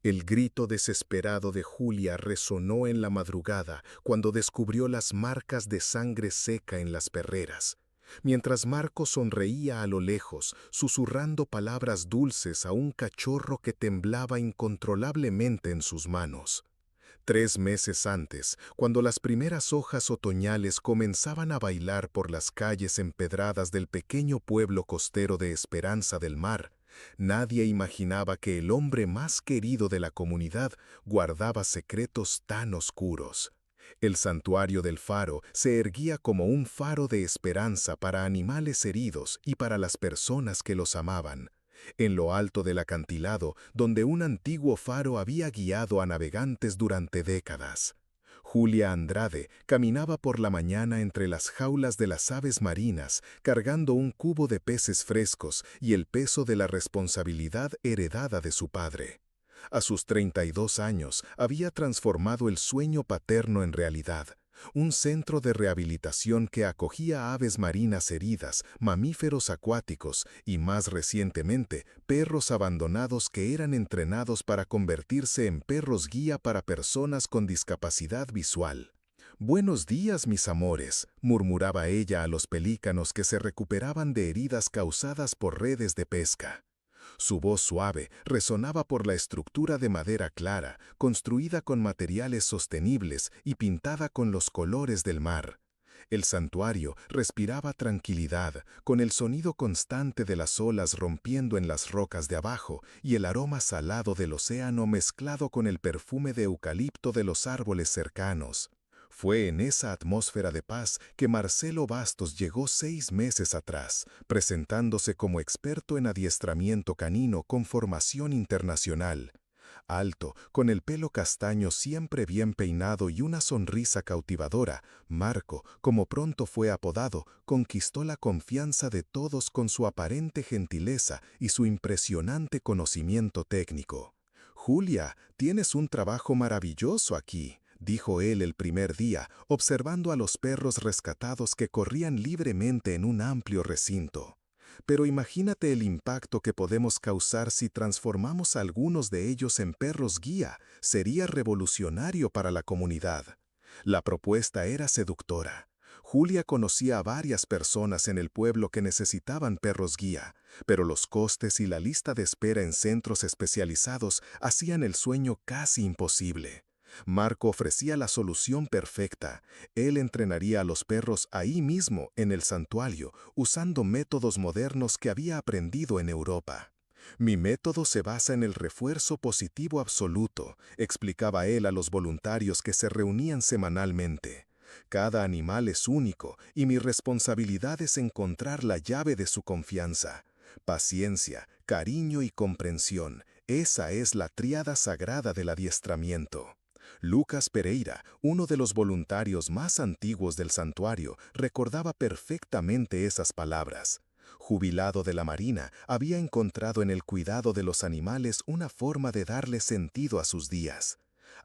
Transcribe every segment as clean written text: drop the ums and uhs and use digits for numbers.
El grito desesperado de Julia resonó en la madrugada cuando descubrió las marcas de sangre seca en las perreras, mientras Marco sonreía a lo lejos, susurrando palabras dulces a un cachorro que temblaba incontrolablemente en sus manos. 3 meses antes, cuando las primeras hojas otoñales comenzaban a bailar por las calles empedradas del pequeño pueblo costero de Esperanza del Mar, nadie imaginaba que el hombre más querido de la comunidad guardaba secretos tan oscuros. El santuario del faro se erguía como un faro de esperanza para animales heridos y para las personas que los amaban. En lo alto del acantilado, donde un antiguo faro había guiado a navegantes durante décadas. Julia Andrade caminaba por la mañana entre las jaulas de las aves marinas, cargando un cubo de peces frescos y el peso de la responsabilidad heredada de su padre. A sus 32 años había transformado el sueño paterno en realidad. Un centro de rehabilitación que acogía aves marinas heridas, mamíferos acuáticos y, más recientemente, perros abandonados que eran entrenados para convertirse en perros guía para personas con discapacidad visual. «Buenos días, mis amores», murmuraba ella a los pelícanos que se recuperaban de heridas causadas por redes de pesca. Su voz suave resonaba por la estructura de madera clara, construida con materiales sostenibles y pintada con los colores del mar. El santuario respiraba tranquilidad, con el sonido constante de las olas rompiendo en las rocas de abajo y el aroma salado del océano mezclado con el perfume de eucalipto de los árboles cercanos. Fue en esa atmósfera de paz que Marcelo Bastos llegó 6 meses atrás, presentándose como experto en adiestramiento canino con formación internacional. Alto, con el pelo castaño siempre bien peinado y una sonrisa cautivadora, Marco, como pronto fue apodado, conquistó la confianza de todos con su aparente gentileza y su impresionante conocimiento técnico. «Julia, tienes un trabajo maravilloso aquí», dijo él el primer día, observando a los perros rescatados que corrían libremente en un amplio recinto. «Pero imagínate el impacto que podemos causar si transformamos a algunos de ellos en perros guía. Sería revolucionario para la comunidad». La propuesta era seductora. Julia conocía a varias personas en el pueblo que necesitaban perros guía, pero los costes y la lista de espera en centros especializados hacían el sueño casi imposible. Marco ofrecía la solución perfecta. Él entrenaría a los perros ahí mismo, en el santuario, usando métodos modernos que había aprendido en Europa. «Mi método se basa en el refuerzo positivo absoluto», explicaba él a los voluntarios que se reunían semanalmente. «Cada animal es único y mi responsabilidad es encontrar la llave de su confianza. Paciencia, cariño y comprensión, esa es la tríada sagrada del adiestramiento». Lucas Pereira, uno de los voluntarios más antiguos del santuario, recordaba perfectamente esas palabras. Jubilado de la Marina, había encontrado en el cuidado de los animales una forma de darle sentido a sus días.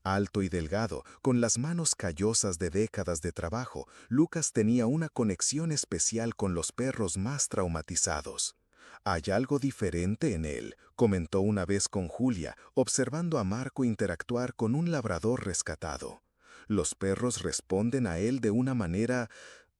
Alto y delgado, con las manos callosas de décadas de trabajo, Lucas tenía una conexión especial con los perros más traumatizados. «Hay algo diferente en él», comentó una vez con Julia, observando a Marco interactuar con un labrador rescatado. «Los perros responden a él de una manera...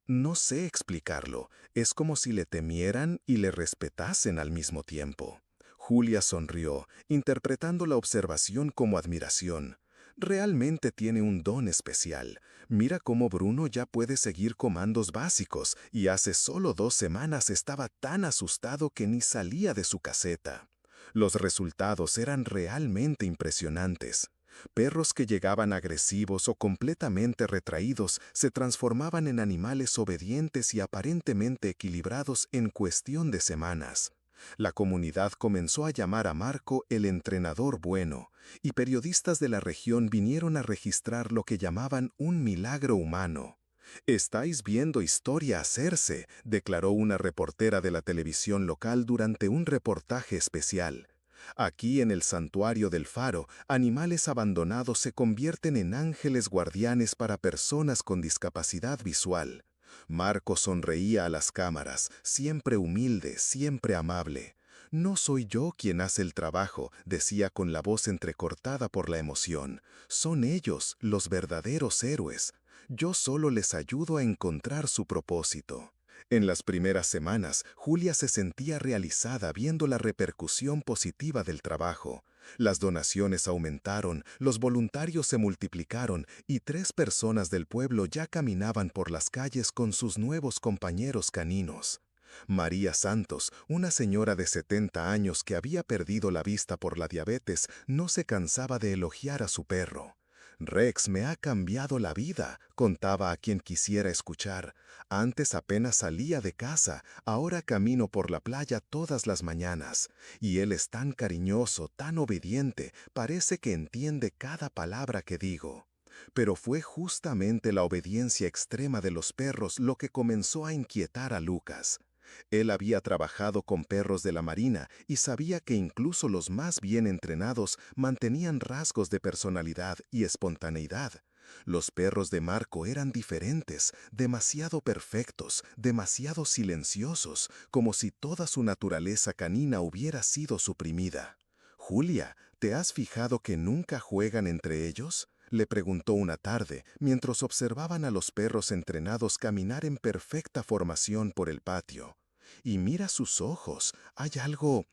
no sé explicarlo, es como si le temieran y le respetasen al mismo tiempo». Julia sonrió, interpretando la observación como admiración. «Realmente tiene un don especial. Mira cómo Bruno ya puede seguir comandos básicos y hace solo 2 semanas estaba tan asustado que ni salía de su caseta». Los resultados eran realmente impresionantes. Perros que llegaban agresivos o completamente retraídos se transformaban en animales obedientes y aparentemente equilibrados en cuestión de semanas. La comunidad comenzó a llamar a Marco el entrenador bueno, y periodistas de la región vinieron a registrar lo que llamaban un milagro humano. «Estáis viendo historia hacerse», declaró una reportera de la televisión local durante un reportaje especial. «Aquí en el santuario del faro, animales abandonados se convierten en ángeles guardianes para personas con discapacidad visual». Marco sonreía a las cámaras, siempre humilde, siempre amable. No soy yo quien hace el trabajo, decía con la voz entrecortada por la emoción. Son ellos los verdaderos héroes. Yo solo les ayudo a encontrar su propósito. En las primeras semanas, Julia se sentía realizada viendo la repercusión positiva del trabajo. Las donaciones aumentaron, los voluntarios se multiplicaron y 3 personas del pueblo ya caminaban por las calles con sus nuevos compañeros caninos. María Santos, una señora de 70 años que había perdido la vista por la diabetes, no se cansaba de elogiar a su perro. Rex me ha cambiado la vida, contaba a quien quisiera escuchar. Antes apenas salía de casa, ahora camino por la playa todas las mañanas. Y él es tan cariñoso, tan obediente, parece que entiende cada palabra que digo. Pero fue justamente la obediencia extrema de los perros lo que comenzó a inquietar a Lucas. Él había trabajado con perros de la marina y sabía que incluso los más bien entrenados mantenían rasgos de personalidad y espontaneidad. Los perros de Marco eran diferentes, demasiado perfectos, demasiado silenciosos, como si toda su naturaleza canina hubiera sido suprimida. «Julia, ¿te has fijado que nunca juegan entre ellos?», le preguntó una tarde, mientras observaban a los perros entrenados caminar en perfecta formación por el patio. «Y mira sus ojos, hay algo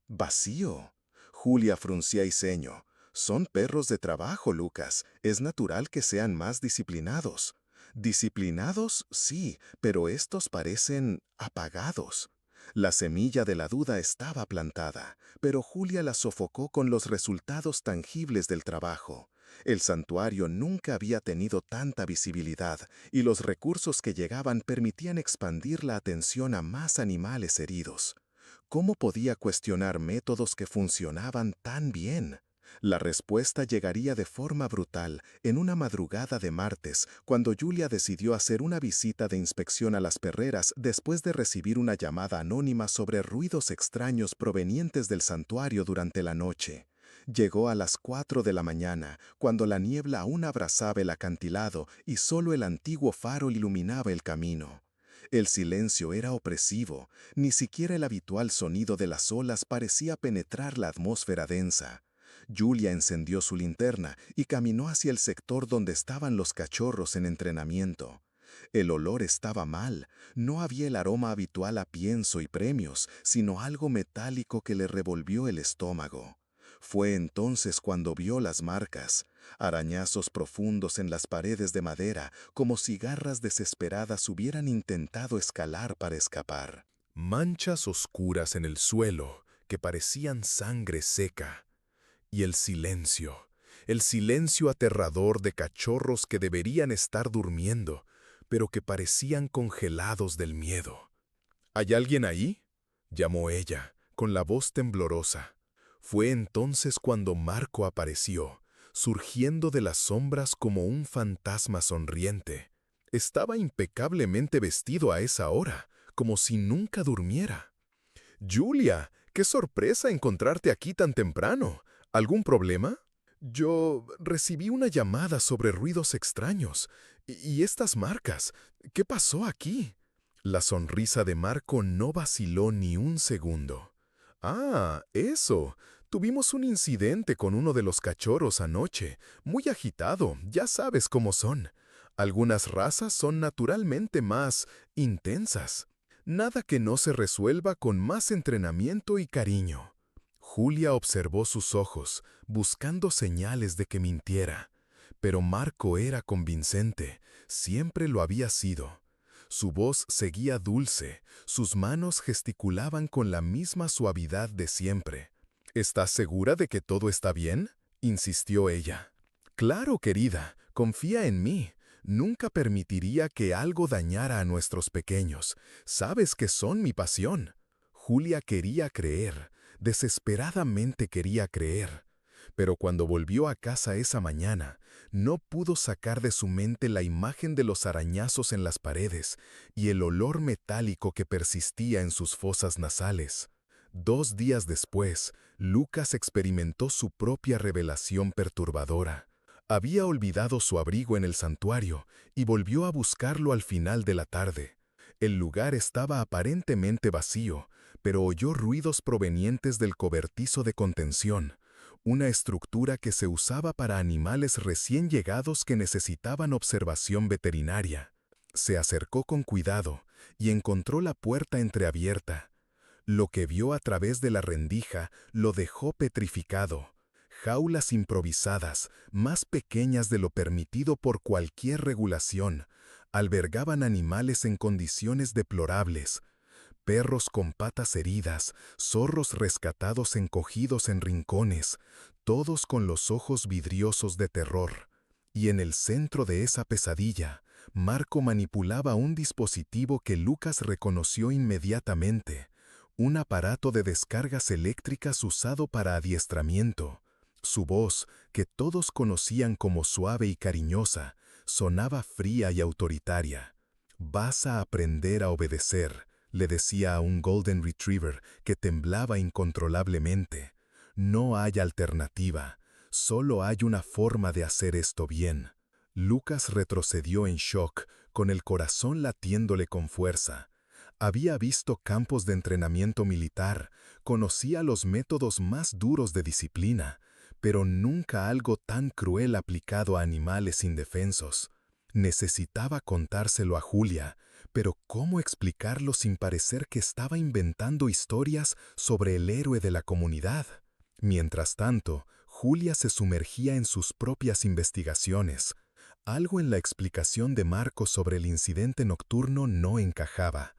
vacío». Julia fruncía el ceño. «Son perros de trabajo, Lucas. Es natural que sean más disciplinados». «Disciplinados, sí, pero estos parecen apagados». La semilla de la duda estaba plantada, pero Julia la sofocó con los resultados tangibles del trabajo. El santuario nunca había tenido tanta visibilidad y los recursos que llegaban permitían expandir la atención a más animales heridos. ¿Cómo podía cuestionar métodos que funcionaban tan bien? La respuesta llegaría de forma brutal en una madrugada de martes, cuando Julia decidió hacer una visita de inspección a las perreras después de recibir una llamada anónima sobre ruidos extraños provenientes del santuario durante la noche. Llegó a las 4 de la mañana, cuando la niebla aún abrazaba el acantilado y solo el antiguo faro iluminaba el camino. El silencio era opresivo, ni siquiera el habitual sonido de las olas parecía penetrar la atmósfera densa. Julia encendió su linterna y caminó hacia el sector donde estaban los cachorros en entrenamiento. El olor estaba mal, no había el aroma habitual a pienso y premios, sino algo metálico que le revolvió el estómago. Fue entonces cuando vio las marcas, arañazos profundos en las paredes de madera, como si garras desesperadas hubieran intentado escalar para escapar. Manchas oscuras en el suelo que parecían sangre seca. Y el silencio aterrador de cachorros que deberían estar durmiendo, pero que parecían congelados del miedo. «¿Hay alguien ahí?», llamó ella, con la voz temblorosa. Fue entonces cuando Marco apareció, surgiendo de las sombras como un fantasma sonriente. Estaba impecablemente vestido a esa hora, como si nunca durmiera. «Julia, qué sorpresa encontrarte aquí tan temprano. ¿Algún problema?» «Yo recibí una llamada sobre ruidos extraños. ¿Y estas marcas? ¿Qué pasó aquí?» La sonrisa de Marco no vaciló ni un segundo. «Ah, eso. Tuvimos un incidente con uno de los cachorros anoche. Muy agitado, ya sabes cómo son. Algunas razas son naturalmente más intensas. Nada que no se resuelva con más entrenamiento y cariño». Julia observó sus ojos, buscando señales de que mintiera. Pero Marco era convincente, siempre lo había sido. Su voz seguía dulce, sus manos gesticulaban con la misma suavidad de siempre. «¿Estás segura de que todo está bien?», insistió ella. «Claro, querida, confía en mí. Nunca permitiría que algo dañara a nuestros pequeños. Sabes que son mi pasión». Julia quería creer, desesperadamente quería creer. Pero cuando volvió a casa esa mañana, no pudo sacar de su mente la imagen de los arañazos en las paredes y el olor metálico que persistía en sus fosas nasales. 2 días después, Lucas experimentó su propia revelación perturbadora. Había olvidado su abrigo en el santuario y volvió a buscarlo al final de la tarde. El lugar estaba aparentemente vacío, pero oyó ruidos provenientes del cobertizo de contención, una estructura que se usaba para animales recién llegados que necesitaban observación veterinaria. Se acercó con cuidado y encontró la puerta entreabierta. Lo que vio a través de la rendija lo dejó petrificado. Jaulas improvisadas, más pequeñas de lo permitido por cualquier regulación, albergaban animales en condiciones deplorables. Perros con patas heridas, zorros rescatados encogidos en rincones, todos con los ojos vidriosos de terror. Y en el centro de esa pesadilla, Marco manipulaba un dispositivo que Lucas reconoció inmediatamente, un aparato de descargas eléctricas usado para adiestramiento. Su voz, que todos conocían como suave y cariñosa, sonaba fría y autoritaria. «Vas a aprender a obedecer», le decía a un Golden Retriever que temblaba incontrolablemente. «No hay alternativa, solo hay una forma de hacer esto bien». Lucas retrocedió en shock, con el corazón latiéndole con fuerza. Había visto campos de entrenamiento militar, conocía los métodos más duros de disciplina, pero nunca algo tan cruel aplicado a animales indefensos. Necesitaba contárselo a Julia, pero ¿cómo explicarlo sin parecer que estaba inventando historias sobre el héroe de la comunidad? Mientras tanto, Julia se sumergía en sus propias investigaciones. Algo en la explicación de Marco sobre el incidente nocturno no encajaba.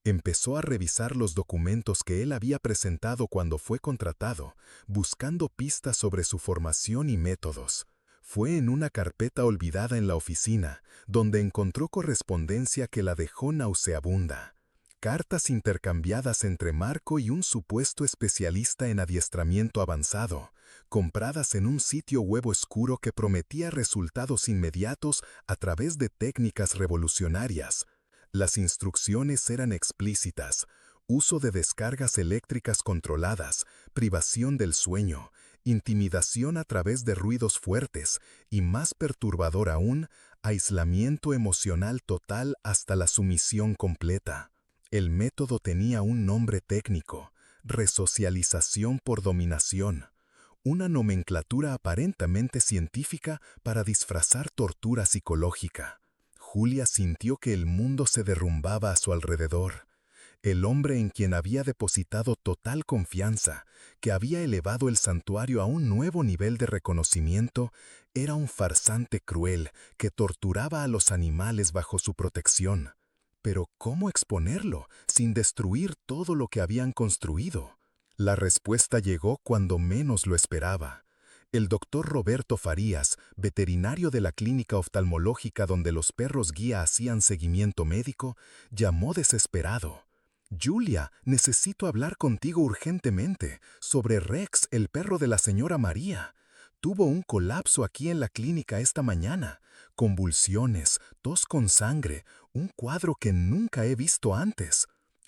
Empezó a revisar los documentos que él había presentado cuando fue contratado, buscando pistas sobre su formación y métodos. Fue en una carpeta olvidada en la oficina, donde encontró correspondencia que la dejó nauseabunda. Cartas intercambiadas entre Marco y un supuesto especialista en adiestramiento avanzado, compradas en un sitio web oscuro que prometía resultados inmediatos a través de técnicas revolucionarias. Las instrucciones eran explícitas: uso de descargas eléctricas controladas, privación del sueño, intimidación a través de ruidos fuertes y, más perturbador aún, aislamiento emocional total hasta la sumisión completa. El método tenía un nombre técnico: resocialización por dominación, una nomenclatura aparentemente científica para disfrazar tortura psicológica. Julia sintió que el mundo se derrumbaba a su alrededor. El hombre en quien había depositado total confianza, que había elevado el santuario a un nuevo nivel de reconocimiento, era un farsante cruel que torturaba a los animales bajo su protección. Pero ¿cómo exponerlo sin destruir todo lo que habían construido? La respuesta llegó cuando menos lo esperaba. El doctor Roberto Farías, veterinario de la clínica oftalmológica donde los perros guía hacían seguimiento médico, llamó desesperado. «Julia, necesito hablar contigo urgentemente sobre Rex, el perro de la señora María. Tuvo un colapso aquí en la clínica esta mañana. Convulsiones, tos con sangre, un cuadro que nunca he visto antes».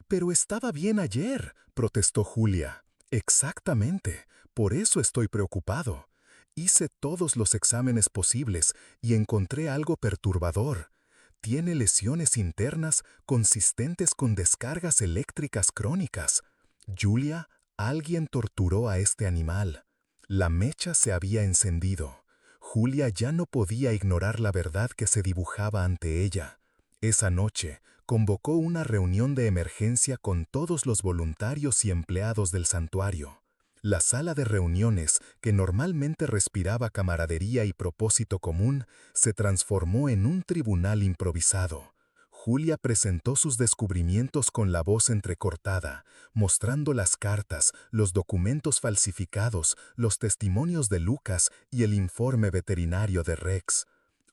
«Pero estaba bien ayer», protestó Julia. «Exactamente, por eso estoy preocupado. Hice todos los exámenes posibles y encontré algo perturbador. Tiene lesiones internas consistentes con descargas eléctricas crónicas. Julia, alguien torturó a este animal». La mecha se había encendido. Julia ya no podía ignorar la verdad que se dibujaba ante ella. Esa noche, convocó una reunión de emergencia con todos los voluntarios y empleados del santuario. La sala de reuniones, que normalmente respiraba camaradería y propósito común, se transformó en un tribunal improvisado. Julia presentó sus descubrimientos con la voz entrecortada, mostrando las cartas, los documentos falsificados, los testimonios de Lucas y el informe veterinario de Rex.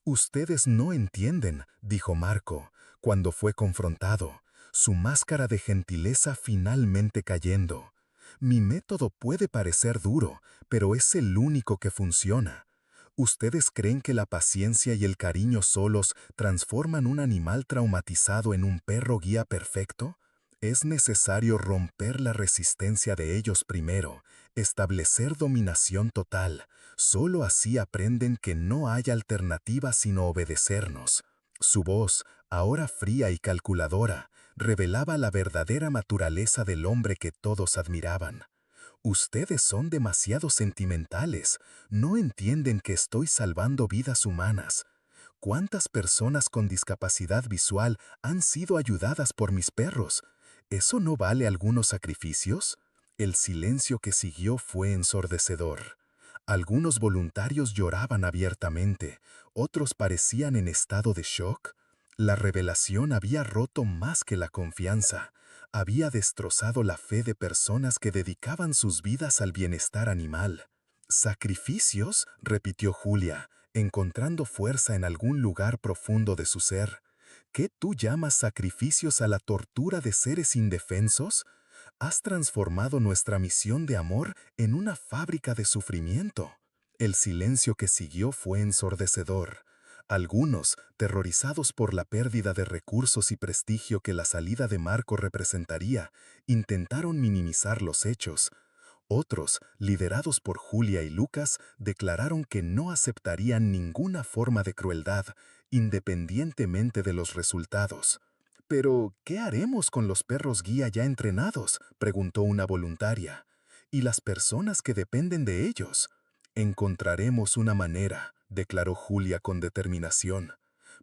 «Ustedes no entienden», dijo Marco, cuando fue confrontado, su máscara de gentileza finalmente cayendo. «Mi método puede parecer duro, pero es el único que funciona. ¿Ustedes creen que la paciencia y el cariño solos transforman un animal traumatizado en un perro guía perfecto? Es necesario romper la resistencia de ellos primero, establecer dominación total. Solo así aprenden que no hay alternativa sino obedecernos». Su voz, ahora fría y calculadora, revelaba la verdadera naturaleza del hombre que todos admiraban. Ustedes son demasiado sentimentales, no entienden que estoy salvando vidas humanas. ¿Cuántas personas con discapacidad visual han sido ayudadas por mis perros? ¿Eso no vale algunos sacrificios? El silencio que siguió fue ensordecedor. Algunos voluntarios lloraban abiertamente, otros parecían en estado de shock. La revelación había roto más que la confianza. Había destrozado la fe de personas que dedicaban sus vidas al bienestar animal. ¿Sacrificios?, repitió Julia, encontrando fuerza en algún lugar profundo de su ser. ¿Qué tú llamas sacrificios a la tortura de seres indefensos? Has transformado nuestra misión de amor en una fábrica de sufrimiento. El silencio que siguió fue ensordecedor. Algunos, terrorizados por la pérdida de recursos y prestigio que la salida de Marco representaría, intentaron minimizar los hechos. Otros, liderados por Julia y Lucas, declararon que no aceptarían ninguna forma de crueldad, independientemente de los resultados. «¿Pero qué haremos con los perros guía ya entrenados?», preguntó una voluntaria. «¿Y las personas que dependen de ellos?». «Encontraremos una manera», declaró Julia con determinación.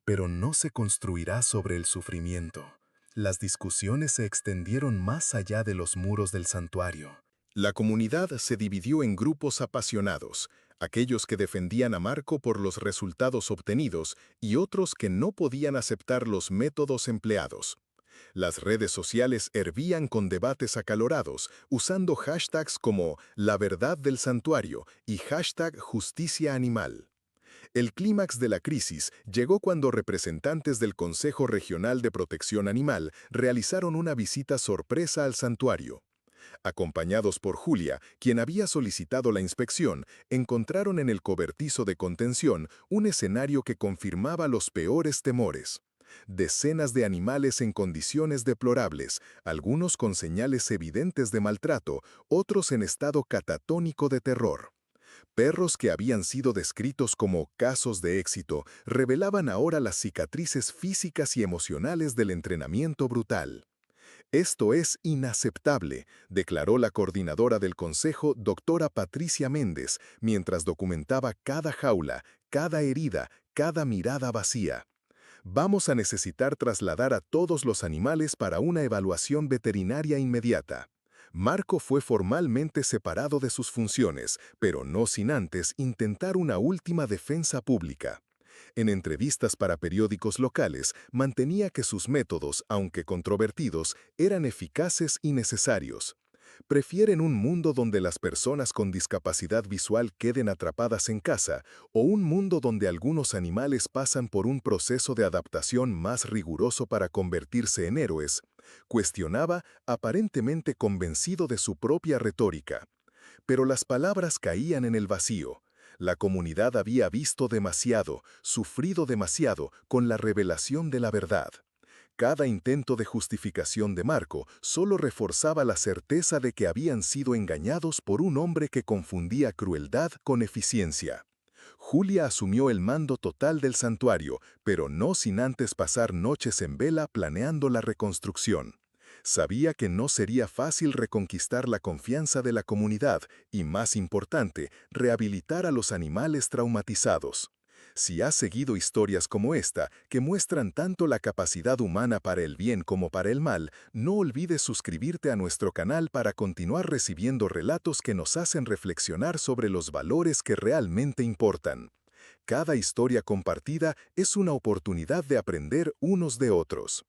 «Pero no se construirá sobre el sufrimiento». Las discusiones se extendieron más allá de los muros del santuario. La comunidad se dividió en grupos apasionados, aquellos que defendían a Marco por los resultados obtenidos y otros que no podían aceptar los métodos empleados. Las redes sociales hervían con debates acalorados, usando hashtags como La Verdad del Santuario y hashtag Justicia Animal. El clímax de la crisis llegó cuando representantes del Consejo Regional de Protección Animal realizaron una visita sorpresa al santuario. Acompañados por Julia, quien había solicitado la inspección, encontraron en el cobertizo de contención un escenario que confirmaba los peores temores. Decenas de animales en condiciones deplorables, algunos con señales evidentes de maltrato, otros en estado catatónico de terror. Perros que habían sido descritos como casos de éxito revelaban ahora las cicatrices físicas y emocionales del entrenamiento brutal. «Esto es inaceptable», declaró la coordinadora del consejo, doctora Patricia Méndez, mientras documentaba cada jaula, cada herida, cada mirada vacía. «Vamos a necesitar trasladar a todos los animales para una evaluación veterinaria inmediata». Marco fue formalmente separado de sus funciones, pero no sin antes intentar una última defensa pública. En entrevistas para periódicos locales, mantenía que sus métodos, aunque controvertidos, eran eficaces y necesarios. ¿Prefieren un mundo donde las personas con discapacidad visual queden atrapadas en casa o un mundo donde algunos animales pasan por un proceso de adaptación más riguroso para convertirse en héroes?, cuestionaba, aparentemente convencido de su propia retórica. Pero las palabras caían en el vacío. La comunidad había visto demasiado, sufrido demasiado con la revelación de la verdad. Cada intento de justificación de Marco solo reforzaba la certeza de que habían sido engañados por un hombre que confundía crueldad con eficiencia. Julia asumió el mando total del santuario, pero no sin antes pasar noches en vela planeando la reconstrucción. Sabía que no sería fácil reconquistar la confianza de la comunidad y, más importante, rehabilitar a los animales traumatizados. Si has seguido historias como esta, que muestran tanto la capacidad humana para el bien como para el mal, no olvides suscribirte a nuestro canal para continuar recibiendo relatos que nos hacen reflexionar sobre los valores que realmente importan. Cada historia compartida es una oportunidad de aprender unos de otros.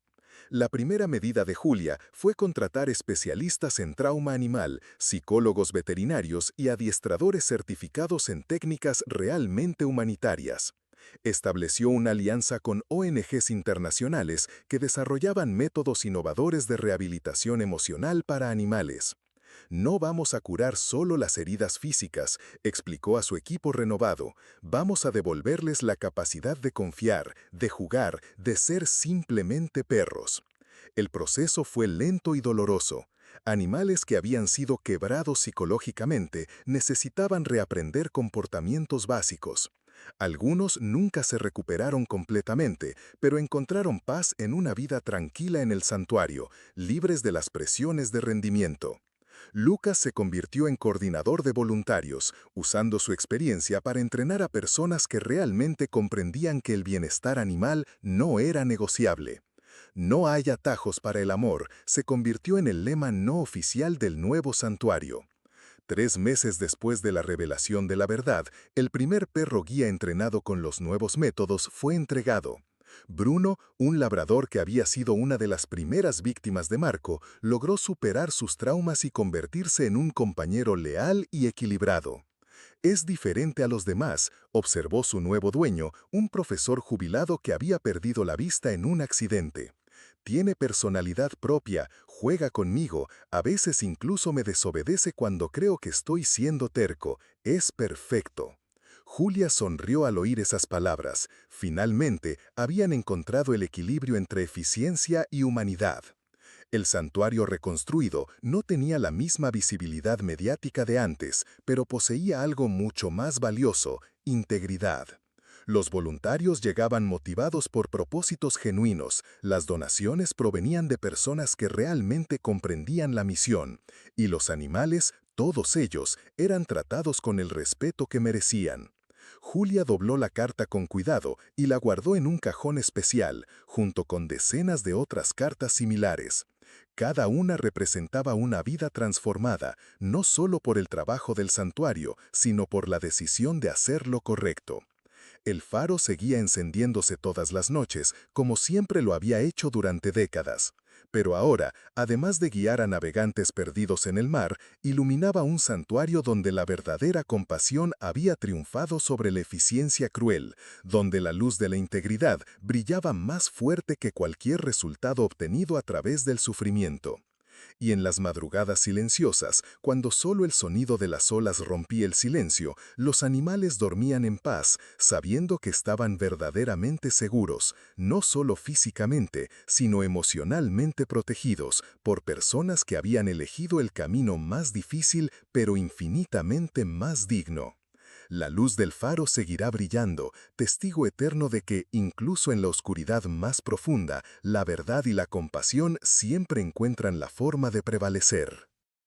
La primera medida de Julia fue contratar especialistas en trauma animal, psicólogos veterinarios y adiestradores certificados en técnicas realmente humanitarias. Estableció una alianza con ONGs internacionales que desarrollaban métodos innovadores de rehabilitación emocional para animales. «No vamos a curar solo las heridas físicas», explicó a su equipo renovado. «Vamos a devolverles la capacidad de confiar, de jugar, de ser simplemente perros». El proceso fue lento y doloroso. Animales que habían sido quebrados psicológicamente necesitaban reaprender comportamientos básicos. Algunos nunca se recuperaron completamente, pero encontraron paz en una vida tranquila en el santuario, libres de las presiones de rendimiento. Lucas se convirtió en coordinador de voluntarios, usando su experiencia para entrenar a personas que realmente comprendían que el bienestar animal no era negociable. No hay atajos para el amor se convirtió en el lema no oficial del nuevo santuario. 3 meses después de la revelación de la verdad, el primer perro guía entrenado con los nuevos métodos fue entregado. Bruno, un labrador que había sido una de las primeras víctimas de Marco, logró superar sus traumas y convertirse en un compañero leal y equilibrado. Es diferente a los demás, observó su nuevo dueño, un profesor jubilado que había perdido la vista en un accidente. Tiene personalidad propia, juega conmigo, a veces incluso me desobedece cuando creo que estoy siendo terco. Es perfecto. Julia sonrió al oír esas palabras. Finalmente, habían encontrado el equilibrio entre eficiencia y humanidad. El santuario reconstruido no tenía la misma visibilidad mediática de antes, pero poseía algo mucho más valioso: integridad. Los voluntarios llegaban motivados por propósitos genuinos, las donaciones provenían de personas que realmente comprendían la misión, y los animales, todos ellos, eran tratados con el respeto que merecían. Julia dobló la carta con cuidado y la guardó en un cajón especial, junto con decenas de otras cartas similares. Cada una representaba una vida transformada, no solo por el trabajo del santuario, sino por la decisión de hacer lo correcto. El faro seguía encendiéndose todas las noches, como siempre lo había hecho durante décadas. Pero ahora, además de guiar a navegantes perdidos en el mar, iluminaba un santuario donde la verdadera compasión había triunfado sobre la eficiencia cruel, donde la luz de la integridad brillaba más fuerte que cualquier resultado obtenido a través del sufrimiento. Y en las madrugadas silenciosas, cuando solo el sonido de las olas rompía el silencio, los animales dormían en paz, sabiendo que estaban verdaderamente seguros, no solo físicamente, sino emocionalmente protegidos por personas que habían elegido el camino más difícil, pero infinitamente más digno. La luz del faro seguirá brillando, testigo eterno de que, incluso en la oscuridad más profunda, la verdad y la compasión siempre encuentran la forma de prevalecer.